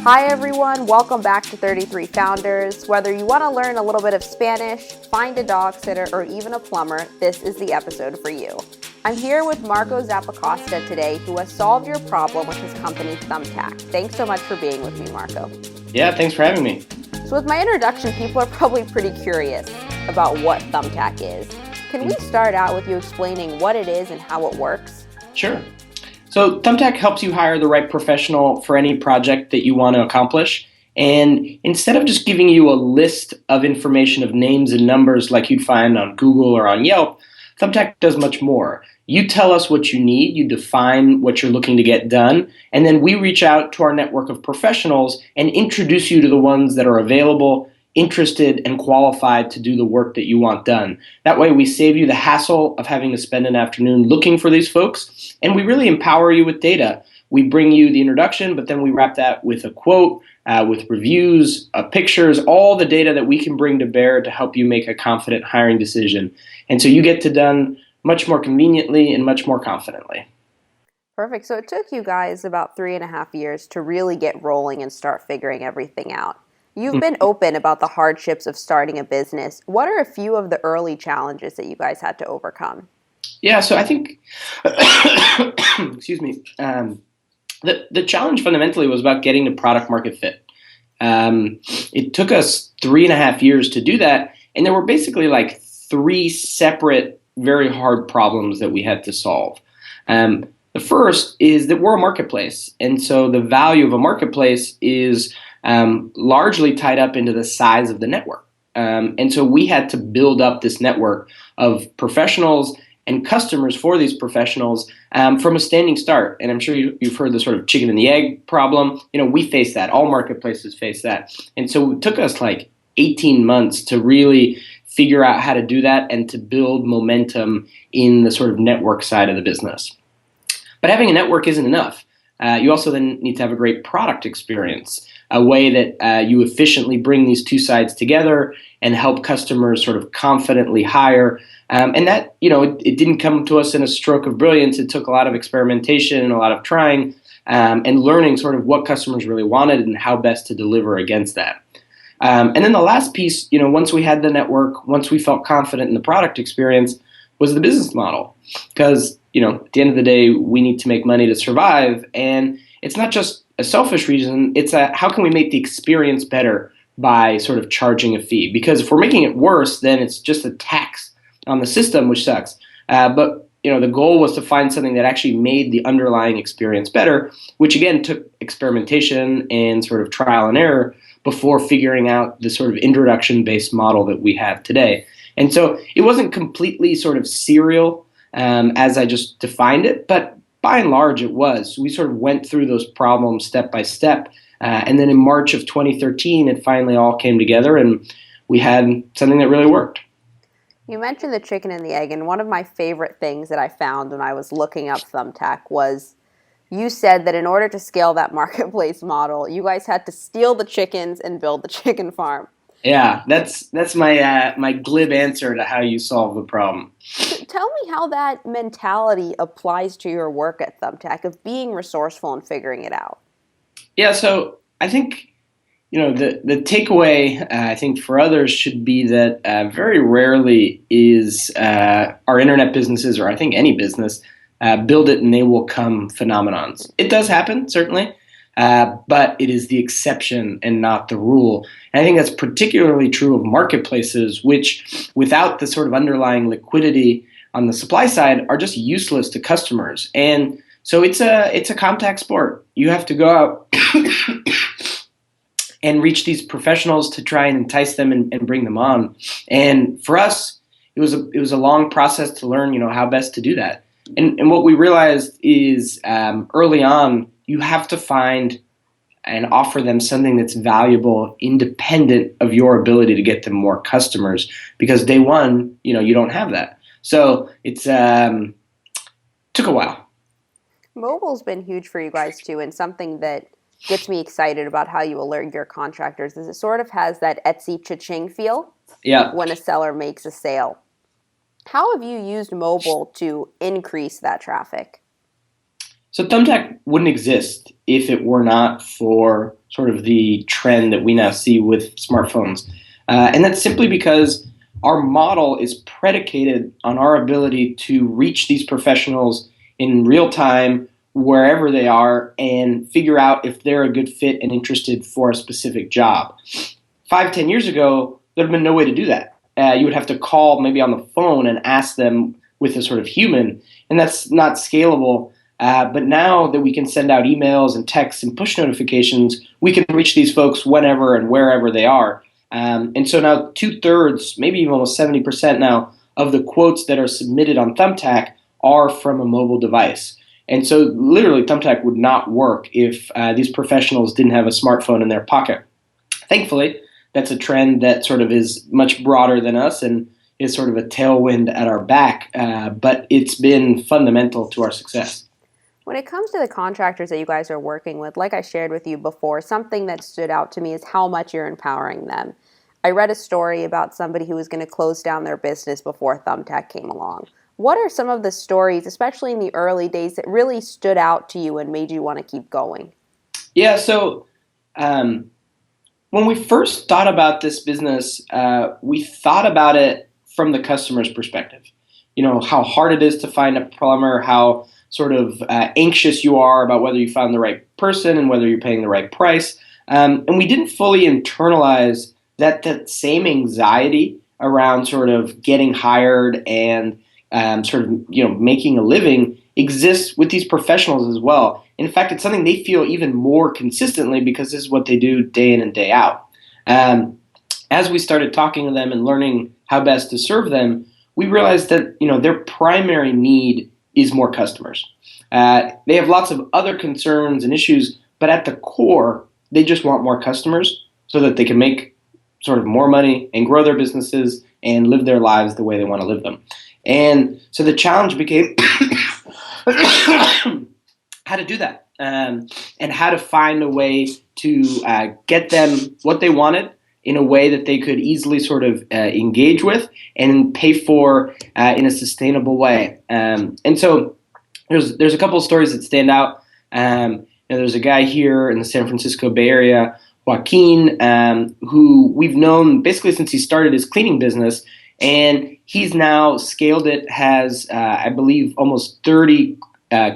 Hi everyone, welcome back to 33 Founders. Whether you want to learn a little bit of Spanish, find a dog sitter, or even a plumber, this is the episode for you. I'm here with Marco Zappacosta today, who has solved your problem with his company Thumbtack. Thanks so much for being with me, Marco. Yeah, thanks for having me. So with my introduction, people are probably pretty curious about what Thumbtack is. Can we start out with you explaining what it is and how it works? Sure. So Thumbtack helps you hire the right professional for any project that you want to accomplish. And instead of just giving you a list of information of names and numbers like you'd find on Google or on Yelp, Thumbtack does much more. You tell us what you need, you define what you're looking to get done, and then we reach out to our network of professionals and introduce you to the ones that are available, interested, and qualified to do the work that you want done. That way we save you the hassle of having to spend an afternoon looking for these folks, and we really empower you with data. We bring you the introduction, but then we wrap that with a quote, with reviews, pictures, all the data that we can bring to bear to help you make a confident hiring decision. And so you get to done much more conveniently and much more confidently. Perfect. So it took you guys about 3.5 years to really get rolling and start figuring everything out. You've been open about the hardships of starting a business. What are a few of the early challenges that you guys had to overcome? Yeah, so I think, excuse me, the challenge fundamentally was about getting to product market fit. It took us 3.5 years to do that, and there were basically like 3 separate, very hard problems that we had to solve. The first is that we're a marketplace, and so the value of a marketplace is largely tied up into the size of the network. And so we had to build up this network of professionals and customers for these professionals from a standing start. And I'm sure you've heard the sort of chicken and the egg problem. You know, we face that. All marketplaces face that. And so it took us like 18 months to really figure out how to do that and to build momentum in the sort of network side of the business. But having a network isn't enough. You also then need to have a great product experience, a way that you efficiently bring these two sides together and help customers sort of confidently hire. And that, you know, it didn't come to us in a stroke of brilliance. It took a lot of experimentation and a lot of trying and learning sort of what customers really wanted and how best to deliver against that. And then the last piece, you know, once we had the network, once we felt confident in the product experience, was the business model. Because, you know, at the end of the day, we need to make money to survive. And it's not just a selfish reason, it's how can we make the experience better by sort of charging a fee? Because if we're making it worse, then it's just a tax on the system, which sucks. But you know, the goal was to find something that actually made the underlying experience better, which again took experimentation and sort of trial and error before figuring out the sort of introduction-based model that we have today. And so it wasn't completely sort of serial as I just defined it, but by and large it was. We sort of went through those problems step by step. And then in March of 2013, it finally all came together and we had something that really worked. You mentioned the chicken and the egg, and one of my favorite things that I found when I was looking up Thumbtack was you said that in order to scale that marketplace model, you guys had to steal the chickens and build the chicken farm. Yeah, that's my glib answer to how you solve the problem. So tell me how that mentality applies to your work at Thumbtack of being resourceful and figuring it out. Yeah, so I think, you know, the takeaway I think for others should be that very rarely is our internet businesses, or I think any business, build it and they will come phenomenons. It does happen, certainly. But it is the exception and not the rule. And I think that's particularly true of marketplaces, which without the sort of underlying liquidity on the supply side are just useless to customers. And so it's a contact sport. You have to go out and reach these professionals to try and entice them and bring them on. And for us, it was a long process to learn, you know, how best to do that. And what we realized is early on, you have to find and offer them something that's valuable, independent of your ability to get them more customers. Because day one, you know, you don't have that. So it's took a while. Mobile's been huge for you guys too, and something that gets me excited about how you alert your contractors is it sort of has that Etsy cha-ching feel when a seller makes a sale. How have you used mobile to increase that traffic? So Thumbtack wouldn't exist if it were not for sort of the trend that we now see with smartphones. And that's simply because our model is predicated on our ability to reach these professionals in real time, wherever they are, and figure out if they're a good fit and interested for a specific job. 5-10 years ago, there'd have been no way to do that. You would have to call maybe on the phone and ask them with a sort of human, and that's not scalable. But now that we can send out emails and texts and push notifications, we can reach these folks whenever and wherever they are. And so now 2/3, maybe even almost 70% now of the quotes that are submitted on Thumbtack are from a mobile device. And so literally Thumbtack would not work if these professionals didn't have a smartphone in their pocket. Thankfully, that's a trend that sort of is much broader than us and is sort of a tailwind at our back, but it's been fundamental to our success. When it comes to the contractors that you guys are working with, like I shared with you before, something that stood out to me is how much you're empowering them. I read a story about somebody who was going to close down their business before Thumbtack came along. What are some of the stories, especially in the early days, that really stood out to you and made you want to keep going? Yeah, so when we first thought about this business, we thought about it from the customer's perspective. You know, how hard it is to find a plumber, how sort of anxious you are about whether you found the right person and whether you're paying the right price. And we didn't fully internalize that same anxiety around sort of getting hired and sort of, you know, making a living exists with these professionals as well. In fact, it's something they feel even more consistently because this is what they do day in and day out. As we started talking to them and learning how best to serve them, we realized that, you know, their primary need is more customers. They have lots of other concerns and issues, but at the core, they just want more customers so that they can make sort of more money and grow their businesses and live their lives the way they want to live them. And so the challenge became how to do that, and how to find a way to get them what they wanted in a way that they could easily sort of engage with and pay for in a sustainable way. And so there's a couple of stories that stand out. There's a guy here in the San Francisco Bay Area, Joaquin, who we've known basically since he started his cleaning business, and he's now scaled it, has, I believe, almost 30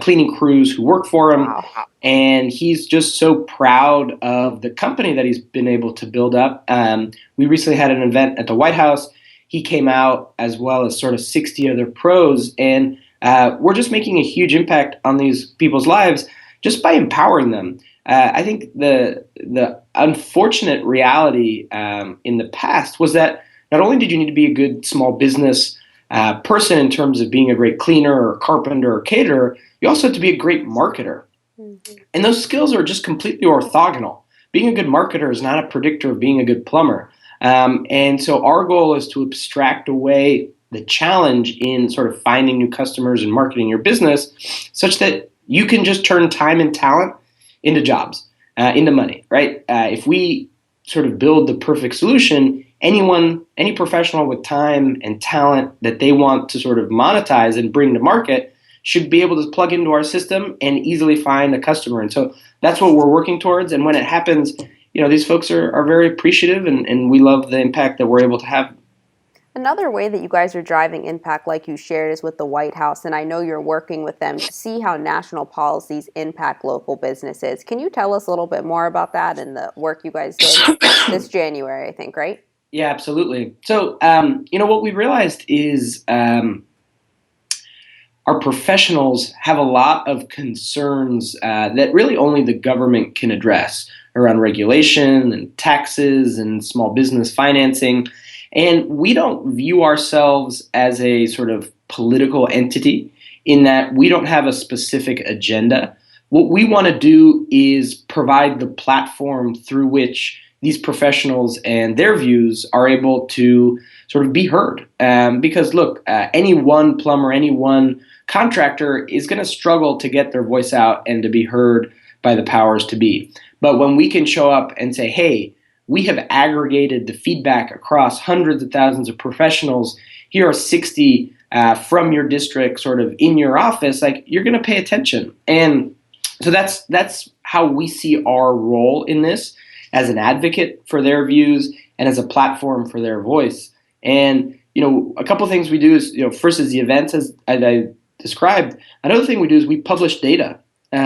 cleaning crews who work for him. Wow. And he's just so proud of the company that he's been able to build up. We recently had an event at the White House. He came out as well as sort of 60 other pros, and we're just making a huge impact on these people's lives just by empowering them. I think the unfortunate reality in the past was that not only did you need to be a good small business person in terms of being a great cleaner or carpenter or caterer, you also have to be a great marketer. Mm-hmm. And those skills are just completely orthogonal. Being a good marketer is not a predictor of being a good plumber. And so our goal is to abstract away the challenge in sort of finding new customers and marketing your business such that you can just turn time and talent into jobs, into money, right? If we sort of build the perfect solution, any professional with time and talent that they want to sort of monetize and bring to market should be able to plug into our system and easily find a customer. And so that's what we're working towards. And when it happens, you know, these folks are very appreciative, and we love the impact that we're able to have. Another way that you guys are driving impact, like you shared, is with the White House, and I know you're working with them to see how national policies impact local businesses. Can you tell us a little bit more about that and the work you guys did this January, I think, right? Yeah, absolutely. So, what we realized is our professionals have a lot of concerns that really only the government can address around regulation and taxes and small business financing. And we don't view ourselves as a sort of political entity in that we don't have a specific agenda. What we want to do is provide the platform through which these professionals and their views are able to sort of be heard. Because look, any one plumber, any one contractor is going to struggle to get their voice out and to be heard by the powers to be. But when we can show up and say, hey, we have aggregated the feedback across hundreds of thousands of professionals, here are 60 from your district sort of in your office, like, you're going to pay attention. And so that's how we see our role in this as an advocate for their views and as a platform for their voice. And a couple of things we do is, first is the events as I described. Another thing we do is we publish data. We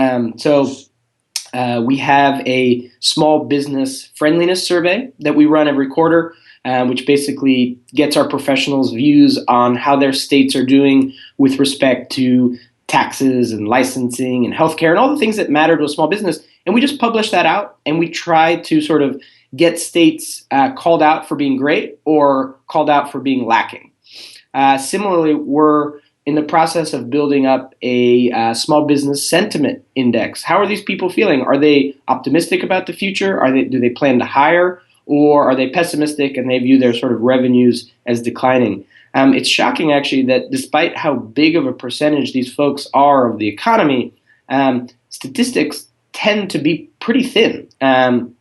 have a small business friendliness survey that we run every quarter, which basically gets our professionals' views on how their states are doing with respect to taxes and licensing and healthcare and all the things that matter to a small business. And we just publish that out, and we try to sort of get states called out for being great or called out for being lacking. Similarly, we're in the process of building up a small business sentiment index. How are these people feeling? Are they optimistic about the future? Do they plan to hire? Or are they pessimistic and they view their sort of revenues as declining? It's shocking, actually, that despite how big of a percentage these folks are of the economy, statistics tend to be pretty thin. And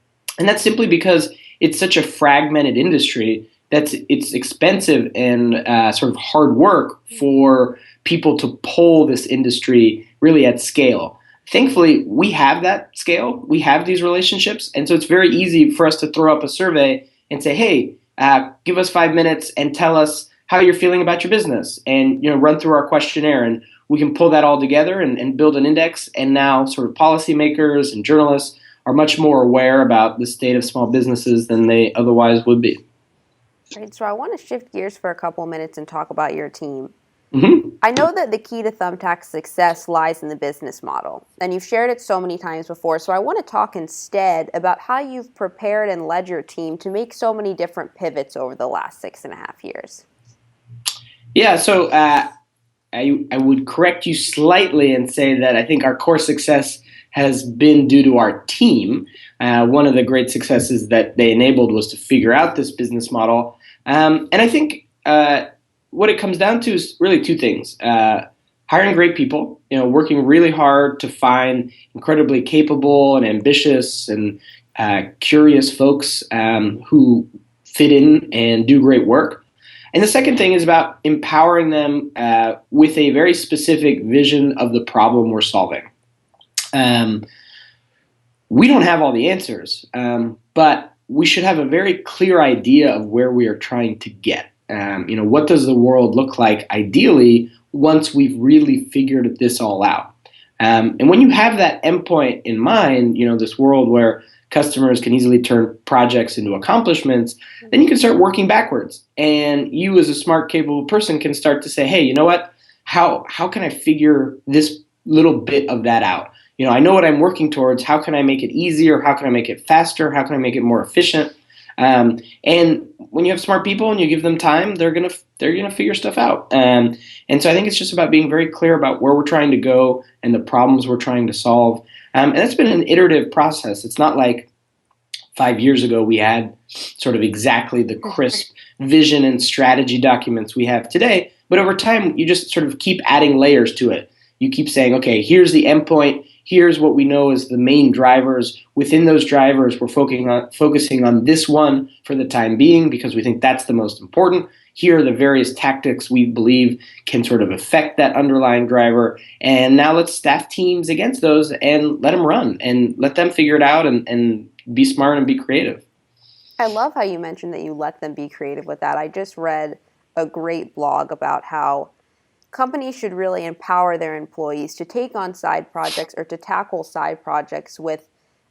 that's simply because it's such a fragmented industry that it's expensive and sort of hard work for people to pull this industry really at scale. Thankfully, we have that scale. We have these relationships. And so it's very easy for us to throw up a survey and say, hey, give us 5 minutes and tell us how you're feeling about your business, and run through our questionnaire. And we can pull that all together and build an index. And now sort of policymakers and journalists are much more aware about the state of small businesses than they otherwise would be. Right, so I want to shift gears for a couple minutes and talk about your team. Mm-hmm. I know that the key to Thumbtack's success lies in the business model, and you've shared it so many times before, so I want to talk instead about how you've prepared and led your team to make so many different pivots over the last 6.5 years. Yeah, so I would correct you slightly and say that I think our core success has been due to our team. One of the great successes that they enabled was to figure out this business model. And I think what it comes down to is really two things. Hiring great people, working really hard to find incredibly capable and ambitious and curious folks who fit in and do great work. And the second thing is about empowering them with a very specific vision of the problem we're solving. We don't have all the answers, but we should have a very clear idea of where we are trying to get. What does the world look like ideally once we've really figured this all out? And when you have that endpoint in mind, this world where customers can easily turn projects into accomplishments, then you can start working backwards. And you as a smart, capable person can start to say, hey, you know what? How can I figure this little bit of that out? I know what I'm working towards. How can I make it easier? How can I make it faster? How can I make it more efficient? And when you have smart people and you give them time, they're gonna figure stuff out. And so I think it's just about being very clear about where we're trying to go and the problems we're trying to solve. And that's been an iterative process. It's not like 5 years ago we had sort of exactly the crisp vision and strategy documents we have today. But over time, you just sort of keep adding layers to it. You keep saying, okay, here's the endpoint. Here's what we know is the main drivers. Within those drivers, we're focusing on this one for the time being because we think that's the most important. Here are the various tactics we believe can sort of affect that underlying driver. And now let's staff teams against those and let them run and let them figure it out and be smart and be creative. I love how you mentioned that you let them be creative with that. I just read a great blog about how companies should really empower their employees to take on side projects or to tackle side projects with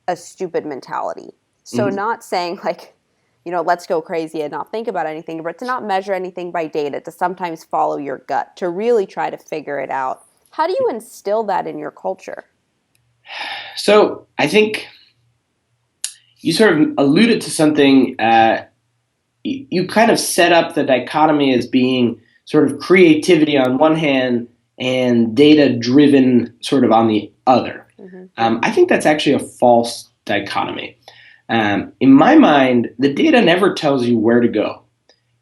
a stupid mentality. So not saying like, let's go crazy and not think about anything, but to not measure anything by data, to sometimes follow your gut, to really try to figure it out. How do you instill that in your culture? So I think you sort of alluded to something. You kind of set up the dichotomy as being sort of creativity on one hand and data-driven sort of on the other. I think that's actually a false dichotomy. In my mind, the data never tells you where to go.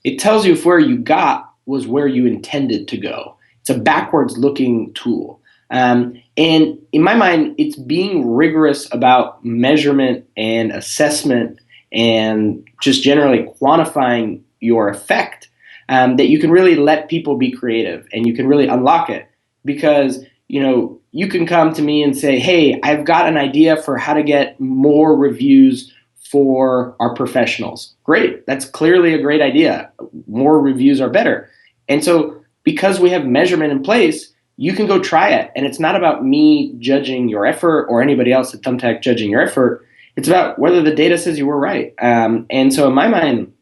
It tells you if where you got was where you intended to go. It's a backwards-looking tool. And in my mind, it's being rigorous about measurement and assessment and just generally quantifying your effect that you can really let people be creative and you can really unlock it. Because you can come to me and say, hey, I've got an idea for how to get more reviews for our professionals. Great. That's clearly a great idea. More reviews are better. And so because we have measurement in place, you can go try it. And it's not about me judging your effort or anybody else at Thumbtack judging your effort. It's about whether the data says you were right. And so in my mind,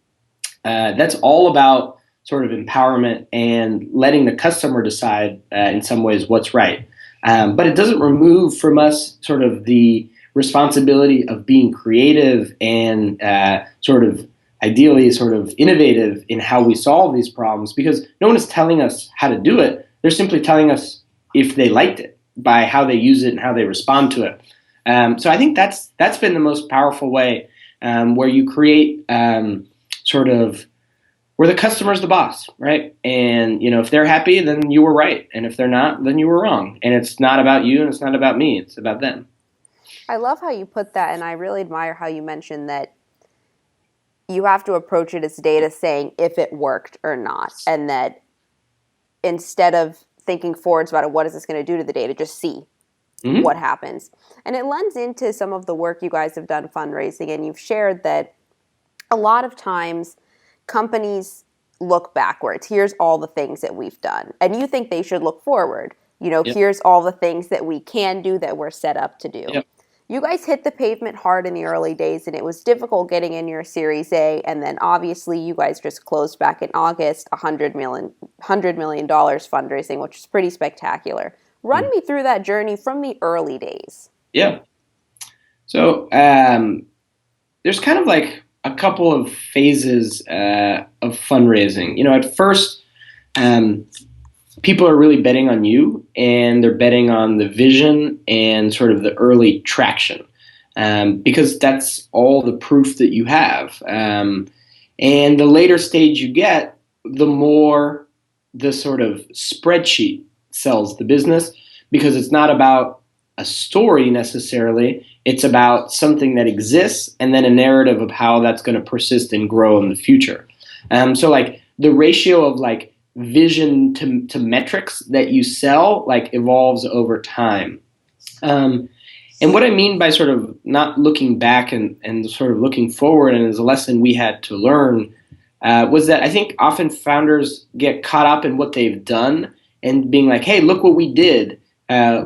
that's all about sort of empowerment and letting the customer decide in some ways what's right. But it doesn't remove from us sort of the responsibility of being creative and sort of ideally sort of innovative in how we solve these problems, because no one is telling us how to do it. They're simply telling us if they liked it by how they use it and how they respond to it. So I think that's been the most powerful way, where you create sort of where the customer's the boss, right? And if they're happy, then you were right, and if they're not, then you were wrong. And it's not about you, and it's not about me. It's about them. I love how you put that, and I really admire how you mentioned that you have to approach it as data saying if it worked or not, and that instead of thinking forwards about it, what is this going to do to the data, just see what happens. And it lends into some of the work you guys have done fundraising, and you've shared that a lot of times companies look backwards. Here's all the things that we've done. And you think they should look forward. Yep. Here's all the things that we can do that we're set up to do. Yep. You guys hit the pavement hard in the early days, and it was difficult getting in your Series A. And then obviously you guys just closed back in August $100 million fundraising, which is pretty spectacular. Run me through that journey from the early days. Yeah. So there's kind of like a couple of phases of fundraising. At first, people are really betting on you, and they're betting on the vision and sort of the early traction, because that's all the proof that you have. And the later stage you get, the more the sort of spreadsheet sells the business, because it's not about a story necessarily. It's about something that exists and then a narrative of how that's going to persist and grow in the future. So like the ratio of like vision to metrics that you sell like evolves over time. And what I mean by sort of not looking back and sort of looking forward, and as a lesson we had to learn, was that I think often founders get caught up in what they've done and being like, hey, look what we did.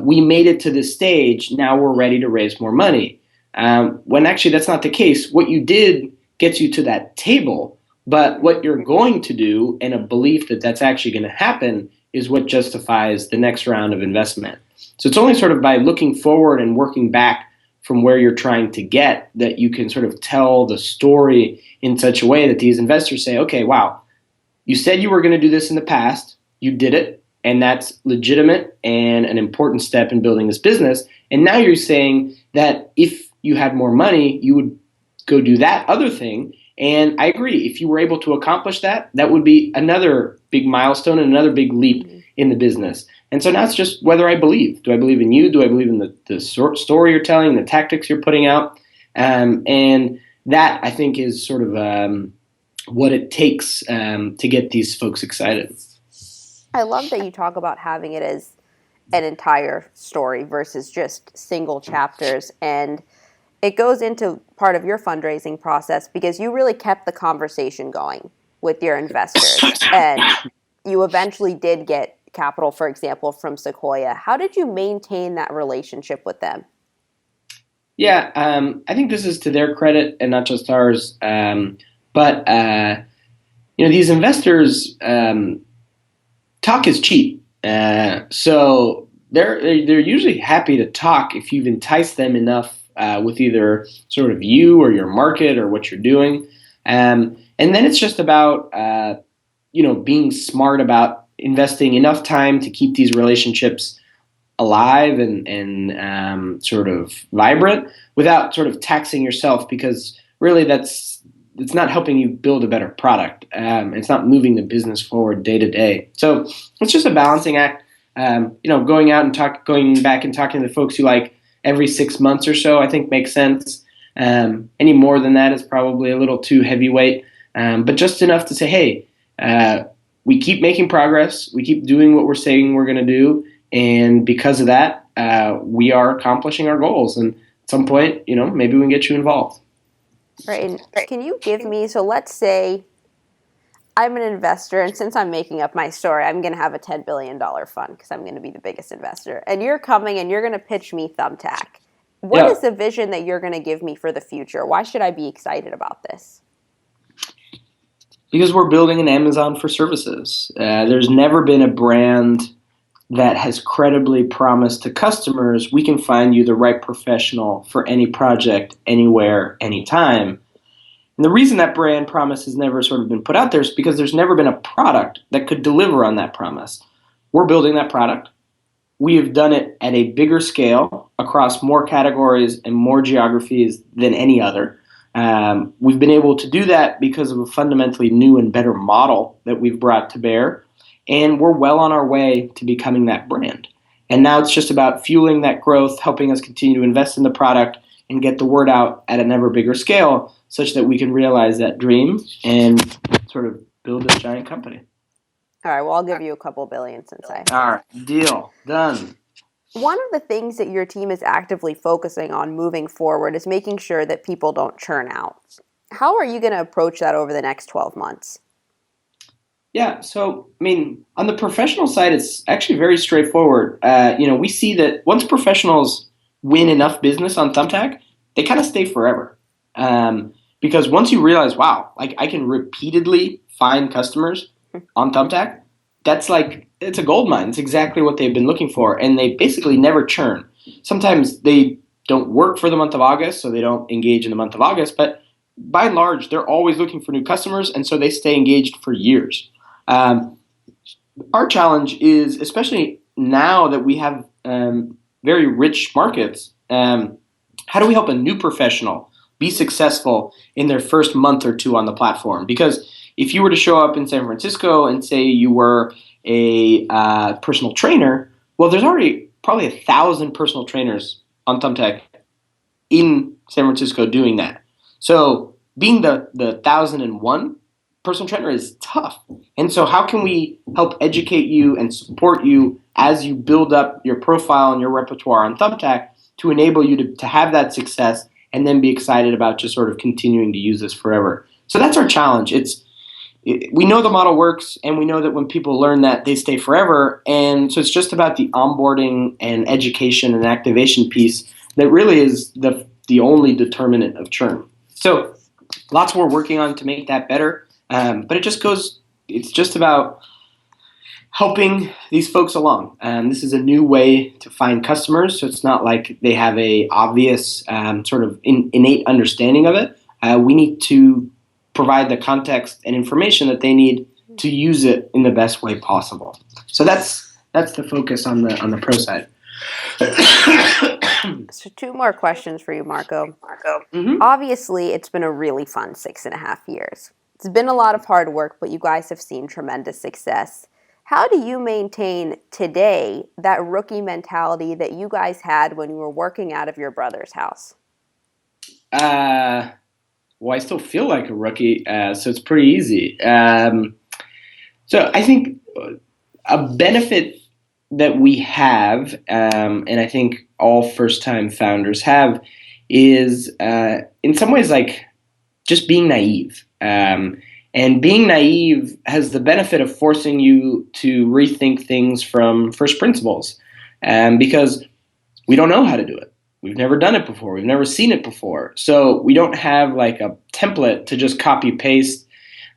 We made it to this stage. Now we're ready to raise more money. When actually that's not the case. What you did gets you to that table, but what you're going to do and a belief that that's actually going to happen is what justifies the next round of investment. So it's only sort of by looking forward and working back from where you're trying to get that you can sort of tell the story in such a way that these investors say, okay, wow, you said you were going to do this in the past, you did it, and that's legitimate and an important step in building this business. And now you're saying that if you had more money, you would go do that other thing. And I agree. If you were able to accomplish that, that would be another big milestone and another big leap in the business. And so now it's just whether I believe. Do I believe in you? Do I believe in the story you're telling, the tactics you're putting out? And that, I think, is sort of what it takes to get these folks excited. I love that you talk about having it as an entire story versus just single chapters. And it goes into part of your fundraising process because you really kept the conversation going with your investors. And you eventually did get capital, for example, from Sequoia. How did you maintain that relationship with them? Yeah, I think this is to their credit and not just ours. But these investors, talk is cheap. So they're usually happy to talk if you've enticed them enough with either sort of you or your market or what you're doing. And then it's just about, being smart about investing enough time to keep these relationships alive and sort of vibrant without sort of taxing yourself, because really it's not helping you build a better product. It's not moving the business forward day to day. So it's just a balancing act. Going out and going back and talking to the folks you like every 6 months or so, I think makes sense. Any more than that is probably a little too heavyweight. But just enough to say, hey, we keep making progress. We keep doing what we're saying we're going to do. And because of that, we are accomplishing our goals. And at some point, maybe we can get you involved. Right. And can you give me, so let's say I'm an investor, and since I'm making up my story, I'm going to have a $10 billion fund because I'm going to be the biggest investor. And you're coming and you're going to pitch me Thumbtack. What Yeah. is the vision that you're going to give me for the future? Why should I be excited about this? Because we're building an Amazon for services. There's never been a brand that has credibly promised to customers, we can find you the right professional for any project, anywhere, anytime. And the reason that brand promise has never sort of been put out there is because there's never been a product that could deliver on that promise. We're building that product. We have done it at a bigger scale across more categories and more geographies than any other. We've been able to do that because of a fundamentally new and better model that we've brought to bear. And we're well on our way to becoming that brand. And now it's just about fueling that growth, helping us continue to invest in the product and get the word out at an ever bigger scale such that we can realize that dream and sort of build this giant company. All right, well, I'll give you a couple billion since I... All right, deal. Done. One of the things that your team is actively focusing on moving forward is making sure that people don't churn out. How are you going to approach that over the next 12 months? Yeah, so, on the professional side, it's actually very straightforward. We see that once professionals win enough business on Thumbtack, they kind of stay forever. Because once you realize, wow, I can repeatedly find customers on Thumbtack, it's a gold mine. It's exactly what they've been looking for, and they basically never churn. Sometimes they don't work for the month of August, so they don't engage in the month of August, but by and large, they're always looking for new customers, and so they stay engaged for years. Our challenge is, especially now that we have very rich markets, how do we help a new professional be successful in their first month or two on the platform? Because if you were to show up in San Francisco and say you were a personal trainer, well, there's already probably 1,000 personal trainers on Thumbtack in San Francisco doing that. So being the 1,001 personal trainer is tough. And so how can we help educate you and support you as you build up your profile and your repertoire on Thumbtack to enable you to have that success and then be excited about just sort of continuing to use this forever? So that's our challenge. We know the model works, and we know that when people learn that, they stay forever. And so it's just about the onboarding and education and activation piece that really is the only determinant of churn. So lots more working on to make that better. But it's just about helping these folks along. This is a new way to find customers, so it's not like they have a obvious sort of innate understanding of it. We need to provide the context and information that they need to use it in the best way possible. So that's the focus on the pro side. So 2 more questions for you, Marco. Mm-hmm. Obviously, it's been a really fun 6.5 years. It's been a lot of hard work, but you guys have seen tremendous success. How do you maintain today that rookie mentality that you guys had when you were working out of your brother's house? Well, I still feel like a rookie, so it's pretty easy. So I think a benefit that we have, and I think all first-time founders have, is in some ways like just being naive. And being naive has the benefit of forcing you to rethink things from first principles, because we don't know how to do it. We've never done it before. We've never seen it before. So we don't have like a template to just copy paste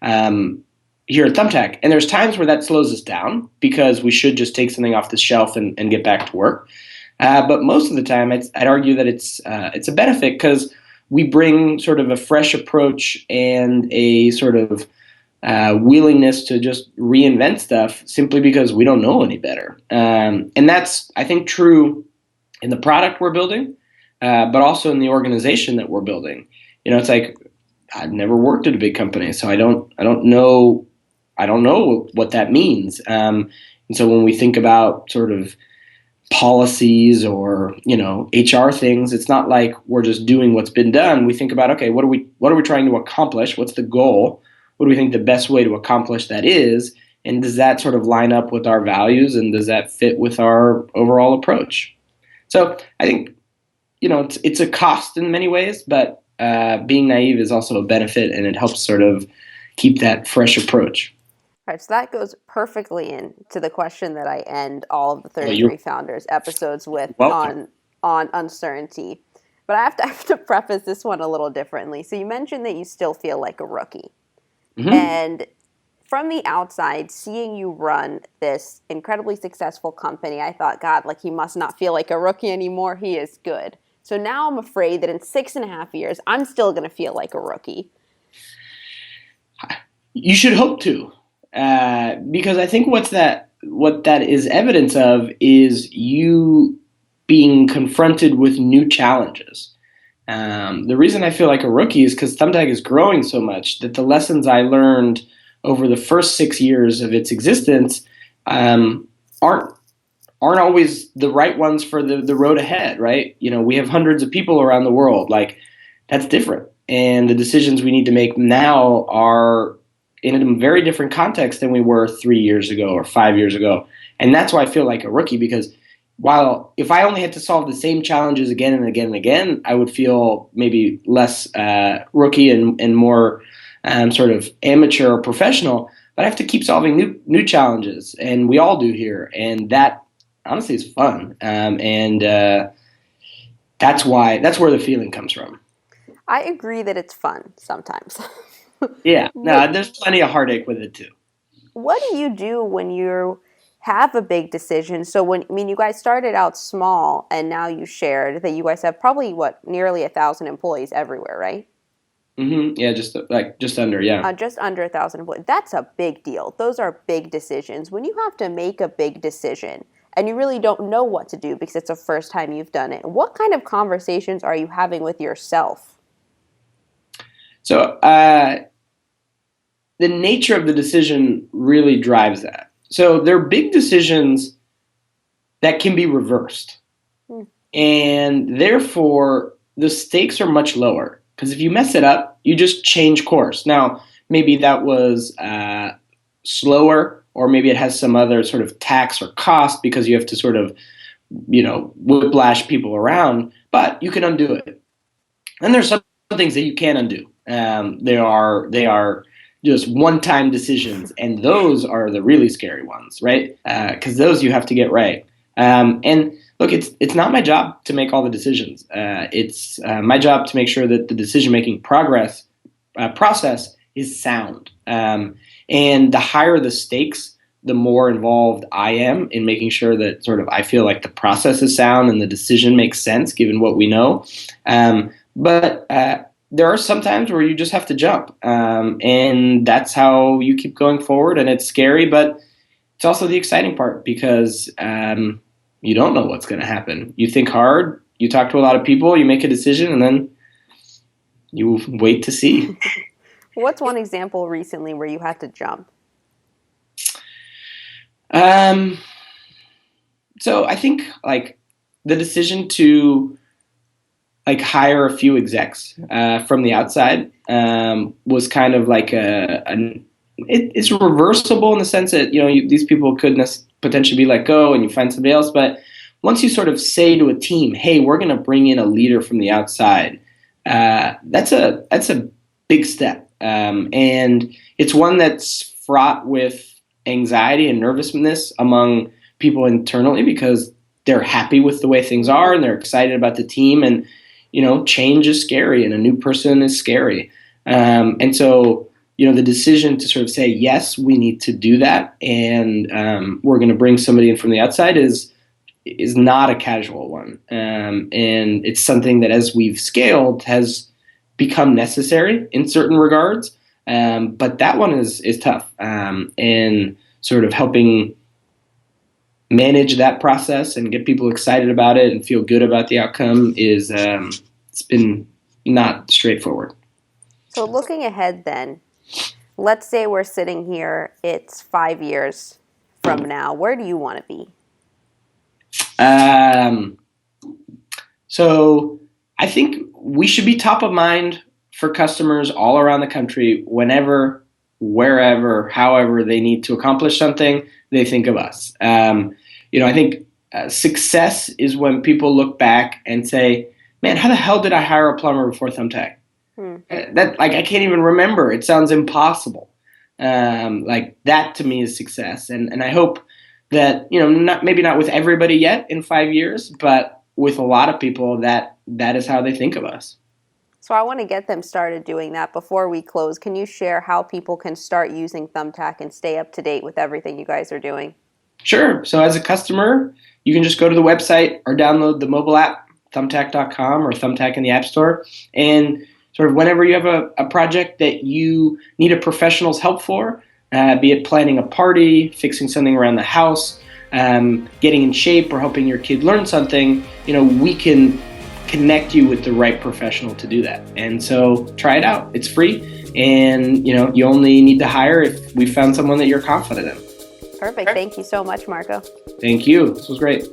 here at Thumbtack. And there's times where that slows us down because we should just take something off the shelf and get back to work. But most of the time, I'd argue that it's a benefit because we bring sort of a fresh approach and a sort of willingness to just reinvent stuff simply because we don't know any better. And that's, I think, true in the product we're building, but also in the organization that we're building. It's like I've never worked at a big company, so I don't know what that means. And so when we think about sort of policies or HR things, it's not like we're just doing what's been done. We think about, okay, what are we trying to accomplish? What's the goal? What do we think the best way to accomplish that is? And does that sort of line up with our values, and does that fit with our overall approach? So I think, it's a cost in many ways, but being naive is also a benefit, and it helps sort of keep that fresh approach. All right, so that goes perfectly into the question that I end all of the So you're 33 Founders episodes with welcome. on uncertainty. But I have to preface this one a little differently. So you mentioned that you still feel like a rookie. Hmm. And from the outside, seeing you run this incredibly successful company, I thought, God, like he must not feel like a rookie anymore. He is good. So now I'm afraid that in 6.5 years, I'm still going to feel like a rookie. You should hope to, because I think what that is evidence of is you being confronted with new challenges. The reason I feel like a rookie is because Thumbtack is growing so much that the lessons I learned over the first 6 years of its existence um, aren't always the right ones for the road ahead, right? We have hundreds of people around the world. Like, that's different. And the decisions we need to make now are in a very different context than we were 3 years ago or 5 years ago. And that's why I feel like a rookie, because while if I only had to solve the same challenges again and again and again, I would feel maybe less rookie and more sort of amateur or professional. But I have to keep solving new challenges, and we all do here. And that honestly is fun. And that's where the feeling comes from. I agree that it's fun sometimes. Yeah, What no, there's plenty of heartache with it too. what do you do when you have a big decision? So you guys started out small and now you shared that you guys have probably nearly 1,000 employees everywhere, right? Yeah, just under, yeah. Just under 1,000 employees. That's a big deal. Those are big decisions. When you have to make a big decision and you really don't know what to do because it's the first time you've done it, what kind of conversations are you having with yourself? So the nature of the decision really drives that. So there are big decisions that can be reversed, Hmm. and therefore the stakes are much lower. Because if you mess it up, you just change course. Now, maybe that was slower, or maybe it has some other sort of tax or cost because you have to sort of, whiplash people around, but you can undo it. And there's some things that you can't undo. They are just one-time decisions, and those are the really scary ones, right? Because those you have to get right. And look, it's not my job to make all the decisions. It's my job to make sure that the decision-making process is sound. And the higher the stakes, the more involved I am in making sure that sort of I feel like the process is sound and the decision makes sense given what we know. But there are some times where you just have to jump, and that's how you keep going forward. And it's scary, but it's also the exciting part because you don't know what's going to happen. You think hard, you talk to a lot of people, you make a decision, and then you wait to see. What's one example recently where you had to jump? Um, so I think like the decision to like hire a few execs from the outside was kind of like it's reversible in the sense that these people could potentially be let go and you find somebody else. But once you sort of say to a team, "Hey, we're going to bring in a leader from the outside," that's a big step, and it's one that's fraught with anxiety and nervousness among people internally because they're happy with the way things are and they're excited about the team, and change is scary and a new person is scary. And so, the decision to sort of say, yes, we need to do that. And we're going to bring somebody in from the outside is not a casual one. And it's something that as we've scaled has become necessary in certain regards. But that one is tough. And sort of helping manage that process and get people excited about it and feel good about the outcome is it's been not straightforward. So looking ahead then, let's say we're sitting here, it's 5 years from now. Where do you want to be? So I think we should be top of mind for customers all around the country whenever wherever, however they need to accomplish something, they think of us. I think success is when people look back and say, man, how the hell did I hire a plumber before Thumbtack? I can't even remember. It sounds impossible. That to me is success. And I hope that, maybe not with everybody yet in 5 years, but with a lot of people that is how they think of us. So I want to get them started doing that. Before we close, can you share how people can start using Thumbtack and stay up to date with everything you guys are doing? Sure. So as a customer, you can just go to the website or download the mobile app, thumbtack.com or Thumbtack in the App Store. And sort of whenever you have a project that you need a professional's help for, be it planning a party, fixing something around the house, getting in shape, or helping your kid learn something, we can connect you with the right professional to do that. And so try it out. It's free. And, you only need to hire if we found someone that you're confident in. Perfect. Thank you so much, Marco. Thank you. This was great.